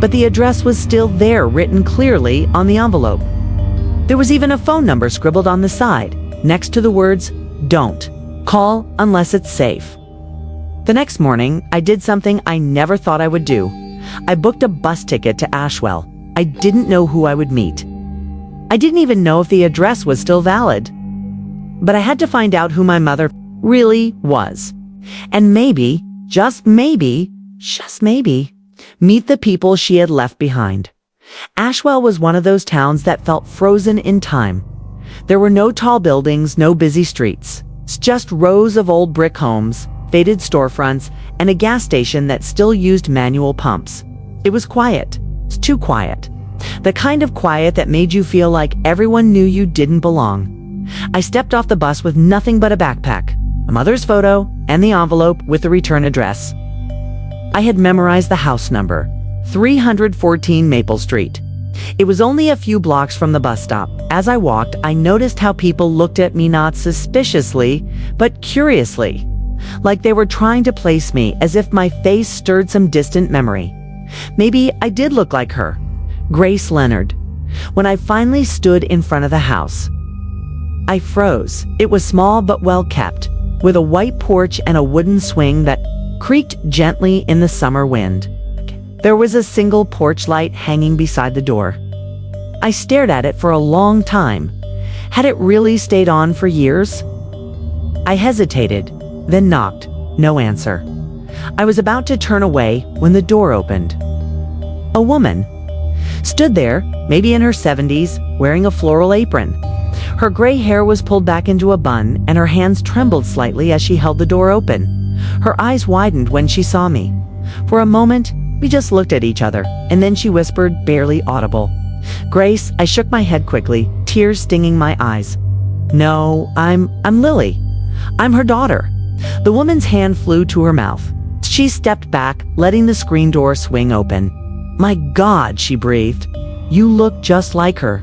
but the address was still there, written clearly on the envelope. There was even a phone number scribbled on the side, next to the words, "Don't call unless it's safe." The next morning, I did something I never thought I would do. I booked a bus ticket to Ashwell. I didn't know who I would meet. I didn't even know if the address was still valid. But I had to find out who my mother really was. And maybe, just maybe, meet the people she had left behind. Ashwell was one of those towns that felt frozen in time. There were no tall buildings, no busy streets. It's just rows of old brick homes, faded storefronts, and a gas station that still used manual pumps. It was quiet. It's too quiet. The kind of quiet that made you feel like everyone knew you didn't belong. I stepped off the bus with nothing but a backpack, a mother's photo, and the envelope with the return address. I had memorized the house number, 314 Maple Street. It was only a few blocks from the bus stop. As I walked, I noticed how people looked at me not suspiciously, but curiously, like they were trying to place me, as if my face stirred some distant memory. Maybe I did look like her, Grace Leonard. When I finally stood in front of the house, I froze. It was small but well kept, with a white porch and a wooden swing that creaked gently in the summer wind. There was a single porch light hanging beside the door. I stared at it for a long time. Had it really stayed on for years? I hesitated, then knocked. No answer. I was about to turn away when the door opened. A woman stood there, maybe in her 70s, wearing a floral apron. Her gray hair was pulled back into a bun, and her hands trembled slightly as she held the door open. Her eyes widened when she saw me. For a moment, we just looked at each other, and then she whispered, barely audible, "Grace." I shook my head quickly, tears stinging my eyes. "No, I'm Lily. I'm her daughter." The woman's hand flew to her mouth. She stepped back, letting the screen door swing open. "My God," she breathed. "You look just like her."